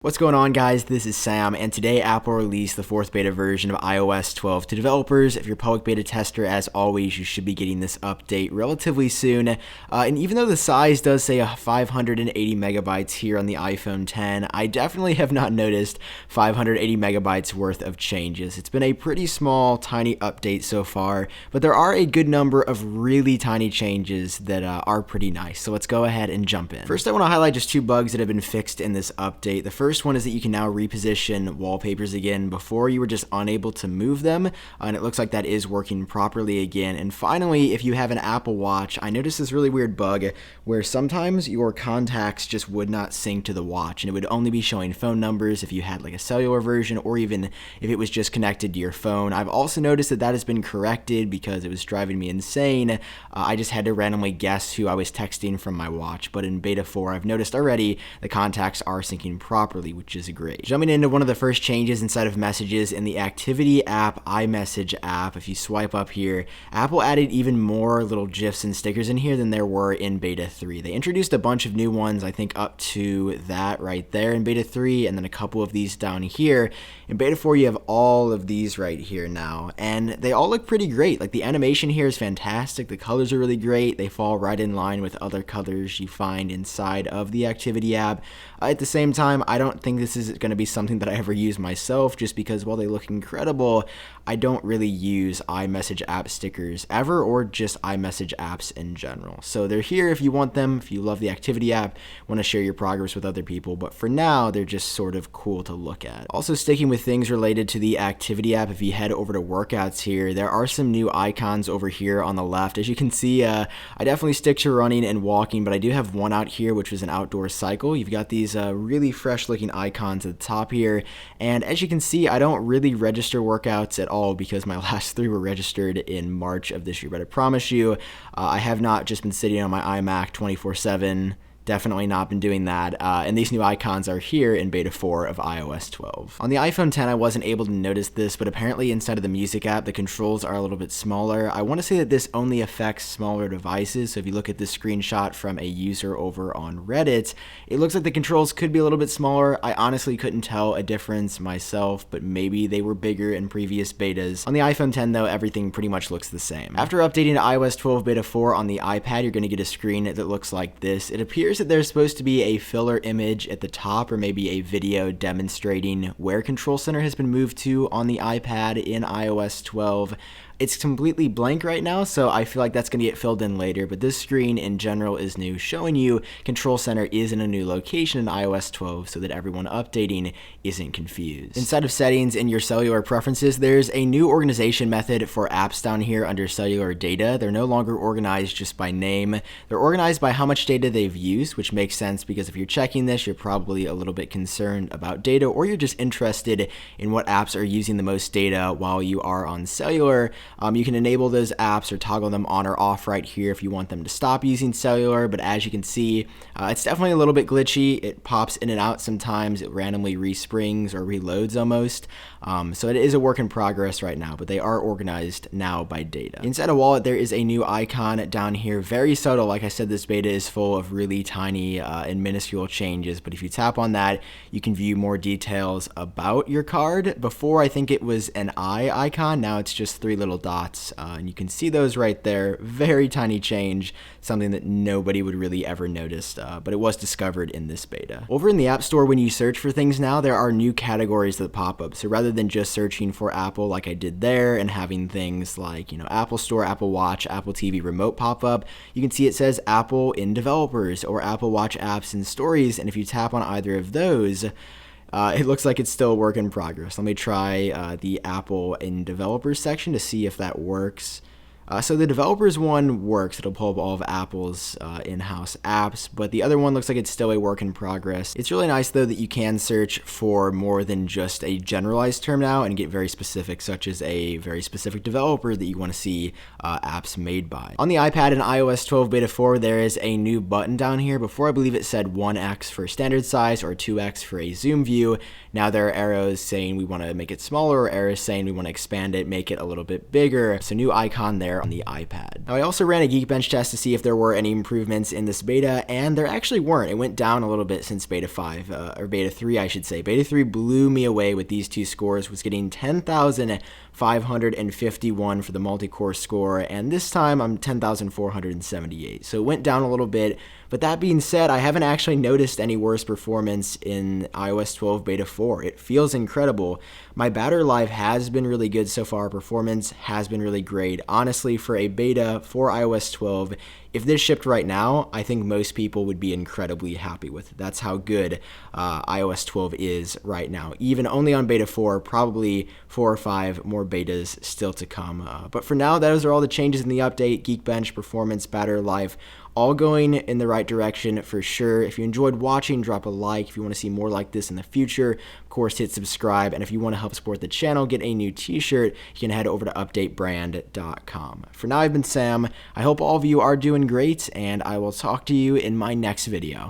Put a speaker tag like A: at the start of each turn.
A: What's going on, guys? This is Sam, and today Apple released the 4th beta version of iOS 12 to developers. If you're a public beta tester, as always, you should be getting this update relatively soon. And even though the size does say 580 megabytes here on the iPhone 10, I definitely have not noticed 580 megabytes worth of changes. It's been a pretty small, tiny update so far, but there are a good number of really tiny changes that are pretty nice. So let's go ahead and jump in. First, I want to highlight just 2 bugs that have been fixed in this update. The first one is that you can now reposition wallpapers again. Before, you were just unable to move them, and it looks like that is working properly again. And finally, if you have an Apple Watch, I noticed this really weird bug where sometimes your contacts just would not sync to the watch, and it would only be showing phone numbers if you had like a cellular version, or even if it was just connected to your phone. I've also noticed that that has been corrected because it was driving me insane. I just had to randomly guess who I was texting from my watch, but in beta 4, I've noticed already the contacts are syncing properly, which is great. Jumping into one of the first changes inside of messages in the activity app, iMessage app, if you swipe up here, Apple added even more little GIFs and stickers in here than there were in beta 3. They introduced a bunch of new ones, I think up to that right there in beta 3, and then a couple of these down here. In beta 4, you have all of these right here now, and they all look pretty great. Like, the animation here is fantastic, the colors are really great, they fall right in line with other colors you find inside of the activity app. At the same time, I don't think this is going to be something that I ever use myself, just because while they look incredible, I don't really use iMessage app stickers ever, or just iMessage apps in general. So they're here if you want them, if you love the activity app, want to share your progress with other people, but for now, they're just sort of cool to look at. Also, sticking with things related to the activity app, if you head over to workouts here, there are some new icons over here on the left. As you can see, I definitely stick to running and walking, but I do have one out here, which was an outdoor cycle. You've got these really fresh looking icons at the top here, and as you can see, I don't really register workouts at all because my last 3 were registered in March of this year, but I promise you, I have not just been sitting on my iMac 24/7. Definitely not been doing that, and these new icons are here in beta 4 of iOS 12. On the iPhone 10, I wasn't able to notice this, but apparently inside of the music app, the controls are a little bit smaller. I want to say that this only affects smaller devices, so if you look at this screenshot from a user over on Reddit, it looks like the controls could be a little bit smaller. I honestly couldn't tell a difference myself, but maybe they were bigger in previous betas. On the iPhone 10, though, everything pretty much looks the same. After updating to iOS 12 beta 4 on the iPad, you're going to get a screen that looks like this. It appears that there's supposed to be a filler image at the top, or maybe a video demonstrating where Control Center has been moved to on the iPad in iOS 12. It's completely blank right now, so I feel like that's going to get filled in later, but this screen in general is new, showing you Control Center is in a new location in iOS 12 so that everyone updating isn't confused. Inside of settings in your cellular preferences, there's a new organization method for apps down here under cellular data. They're no longer organized just by name. They're organized by how much data they've used, which makes sense because if you're checking this, you're probably a little bit concerned about data, or you're just interested in what apps are using the most data while you are on cellular. You can enable those apps or toggle them on or off right here if you want them to stop using cellular, but as you can see, it's definitely a little bit glitchy. It pops in and out sometimes, it randomly resprings or reloads almost, so it is a work in progress right now, but they are organized now by data. Inside of Wallet, there is a new icon down here, very subtle. Like I said, this beta is full of really tiny and minuscule changes, but if you tap on that, you can view more details about your card. Before, I think it was an eye icon, now it's just 3 little dots, and you can see those right there. Very tiny change, something that nobody would really ever notice, but it was discovered in this beta. Over in the App Store, when you search for things now, there are new categories that pop up. So rather than just searching for Apple like I did there and having things like, Apple Store, Apple Watch, Apple TV Remote pop up, you can see it says Apple in Developers or Apple Watch Apps and Stories, and if you tap on either of those, it looks like it's still a work in progress. Let me try the Apple in Developers section to see if that works. So the developers one works. It'll pull up all of Apple's in-house apps, but the other one looks like it's still a work in progress. It's really nice, though, that you can search for more than just a generalized term now and get very specific, such as a very specific developer that you want to see apps made by. On the iPad in iOS 12 beta 4, there is a new button down here. Before, I believe it said 1x for standard size or 2x for a zoom view. Now there are arrows saying we want to make it smaller, or arrows saying we want to expand it, make it a little bit bigger. So new icon there there on the iPad. Now, I also ran a Geekbench test to see if there were any improvements in this beta, and there actually weren't. It went down a little bit since beta 5, or beta 3, I should say. Beta 3 blew me away with these two scores, was getting 10,551 for the multi-core score, and this time I'm 10,478. So it went down a little bit, but that being said, I haven't actually noticed any worse performance in iOS 12 beta 4. It feels incredible. My battery life has been really good so far. Performance has been really great. Honestly, for a beta for iOS 12, if this shipped right now, I think most people would be incredibly happy with it. That's how good iOS 12 is right now. Even only on beta 4, probably 4 or 5 more betas still to come. But for now, those are all the changes in the update. Geekbench, performance, battery life, all going in the right direction for sure. If you enjoyed watching, drop a like. If you want to see more like this in the future, of course, hit subscribe. And if you want to help support the channel, get a new t-shirt, you can head over to updatebrand.com. For now, I've been Sam. I hope all of you are doing great, and I will talk to you in my next video.